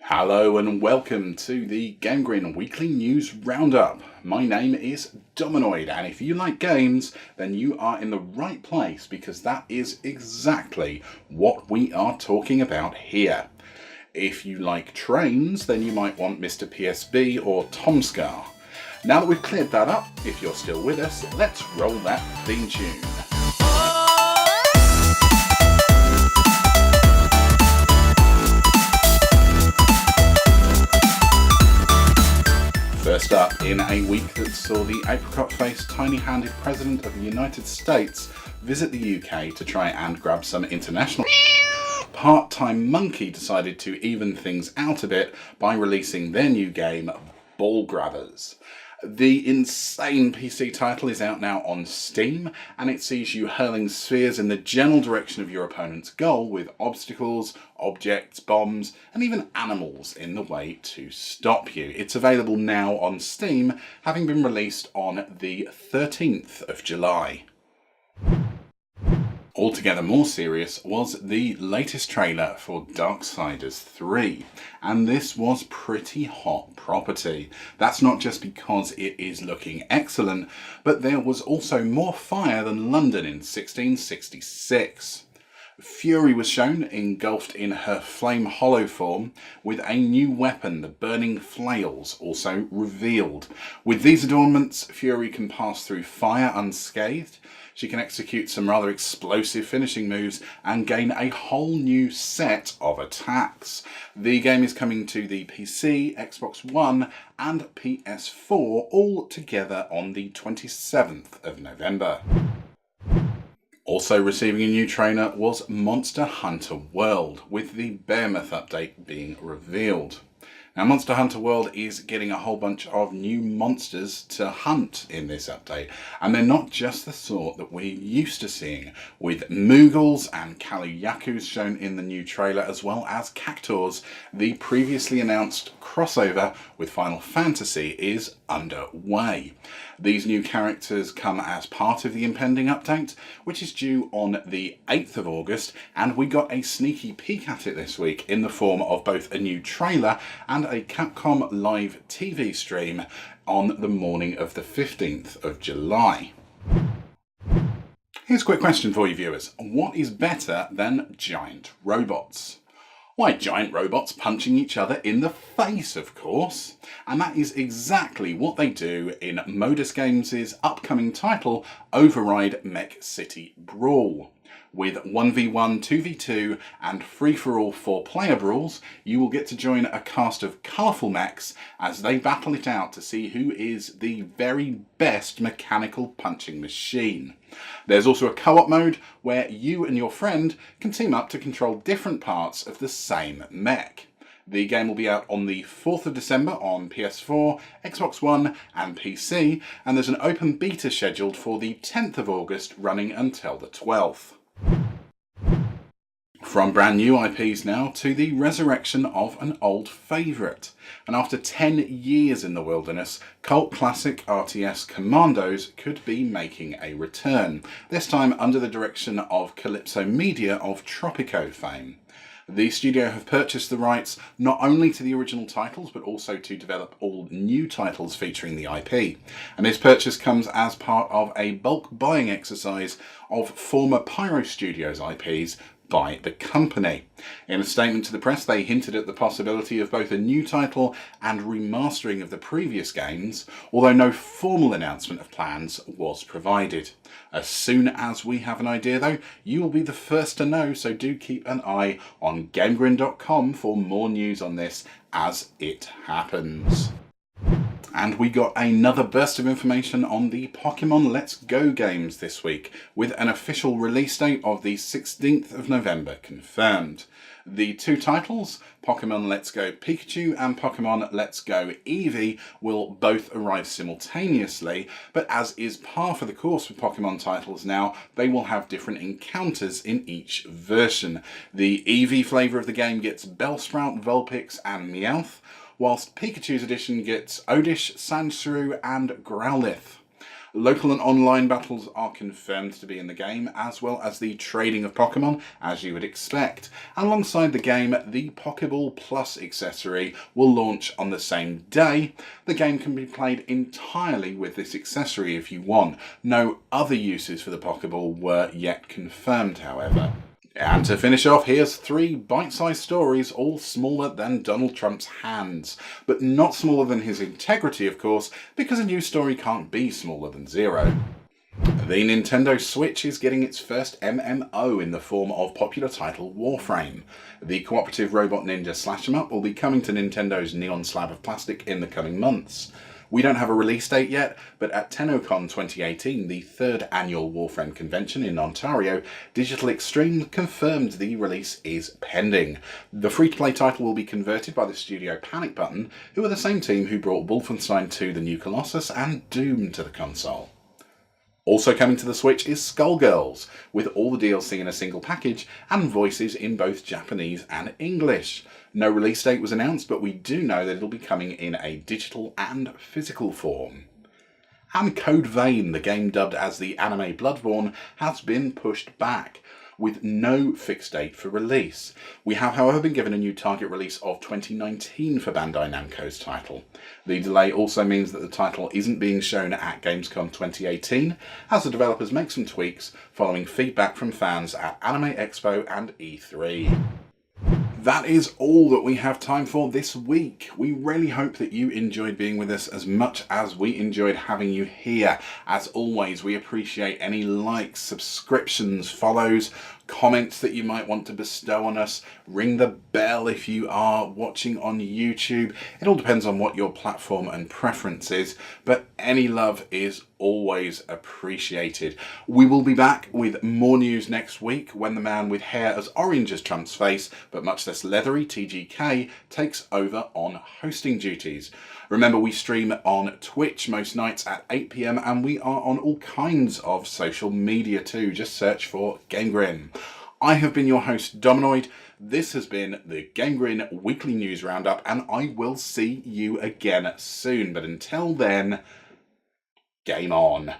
Hello and welcome to the GameGrin Weekly News Roundup. My name is Dominoid, and if you like games, then you are in the right place because that is exactly what we are talking about here. If you like trains, then you might want Mr. PSB or Tomscar. Now that we've cleared that up, if you're still with us, let's roll that theme tune. First up, in a week that saw the apricot-faced, tiny-handed President of the United States visit the UK to try and grab some international, Part-Time Monkey decided to even things out a bit by releasing their new game, Ball Grabbers. The insane PC title is out now on Steam, and it sees you hurling spheres in the general direction of your opponent's goal with obstacles, objects, bombs, and even animals in the way to stop you. It's available now on Steam, having been released on the 13th of July. Altogether more serious was the latest trailer for Darksiders III, and this was pretty hot property. That's not just because it is looking excellent, but there was also more fire than London in 1666. Fury was shown, engulfed in her flame hollow form, with a new weapon, the burning flails, also revealed. With these adornments, Fury can pass through fire unscathed. She can execute some rather explosive finishing moves and gain a whole new set of attacks. The game is coming to the PC, Xbox One and PS4 all together on the 27th of November. Also receiving a new trailer was Monster Hunter World, with the Behemoth update being revealed. Now, Monster Hunter World is getting a whole bunch of new monsters to hunt in this update, and they're not just the sort that we're used to seeing, with Moogles and Kaluyakus shown in the new trailer, as well as Cactuars. The previously announced crossover with Final Fantasy is underway. These new characters come as part of the impending update, which is due on the 8th of August, and we got a sneaky peek at it this week in the form of both a new trailer and a Capcom live TV stream on the morning of the 15th of July. Here's a quick question for you viewers. What is better than giant robots? Why, giant robots punching each other in the face, of course. And that is exactly what they do in Modus Games' upcoming title, Override Mech City Brawl. With 1v1, 2v2 and free-for-all 4-player brawls, you will get to join a cast of colourful mechs as they battle it out to see who is the very best mechanical punching machine. There's also a co-op mode where you and your friend can team up to control different parts of the same mech. The game will be out on the 4th of December on PS4, Xbox One and PC, and there's an open beta scheduled for the 10th of August running until the 12th. From brand new IPs now to the resurrection of an old favourite. And after 10 years in the wilderness, cult classic RTS Commandos could be making a return, this time under the direction of Calypso Media of Tropico fame. The studio have purchased the rights not only to the original titles, but also to develop all new titles featuring the IP. And this purchase comes as part of a bulk buying exercise of former Pyro Studios IPs by the company. In a statement to the press, they hinted at the possibility of both a new title and remastering of the previous games, although no formal announcement of plans was provided. As soon as we have an idea though, you will be the first to know, so do keep an eye on GameGrin.com for more news on this as it happens. And we got another burst of information on the Pokemon Let's Go games this week, with an official release date of the 16th of November confirmed. The two titles, Pokemon Let's Go Pikachu and Pokemon Let's Go Eevee, will both arrive simultaneously, but as is par for the course with Pokemon titles now, they will have different encounters in each version. The Eevee flavour of the game gets Bellsprout, Vulpix and Meowth, whilst Pikachu's edition gets Oddish, Sandshrew and Growlithe. Local and online battles are confirmed to be in the game, as well as the trading of Pokemon, as you would expect. Alongside the game, the Pokeball Plus accessory will launch on the same day. The game can be played entirely with this accessory if you want. No other uses for the Pokeball were yet confirmed, however. And to finish off, here's 3 bite-sized stories, all smaller than Donald Trump's hands. But not smaller than his integrity, of course, because a news story can't be smaller than 0. The Nintendo Switch is getting its first MMO in the form of popular title Warframe. The cooperative robot ninja slash-em-up will be coming to Nintendo's neon slab of plastic in the coming months. We don't have a release date yet, but at TennoCon 2018, the 3rd annual Warframe convention in Ontario, Digital Extreme confirmed the release is pending. The free-to-play title will be converted by the studio Panic Button, who are the same team who brought Wolfenstein 2: The New Colossus and Doom to the console. Also coming to the Switch is Skullgirls, with all the DLC in a single package and voices in both Japanese and English. No release date was announced, but we do know that it'll be coming in a digital and physical form. And Code Vein, the game dubbed as the anime Bloodborne, has been pushed back, with no fixed date for release. We have, however, been given a new target release of 2019 for Bandai Namco's title. The delay also means that the title isn't being shown at Gamescom 2018, as the developers make some tweaks following feedback from fans at Anime Expo and E3. That is all that we have time for this week. We really hope that you enjoyed being with us as much as we enjoyed having you here. As always, we appreciate any likes, subscriptions, follows, comments that you might want to bestow on us. Ring the bell if you are watching on YouTube. It all depends on what your platform and preference is, but any love is always appreciated. We will be back with more news next week when the man with hair as orange as Trump's face, but much less leathery, TGK, takes over on hosting duties. Remember, we stream on Twitch most nights at 8 PM and we are on all kinds of social media too. Just search for GameGrin. I have been your host, Dominoid. This has been the GameGrin Weekly News Roundup, and I will see you again soon. But until then, game on.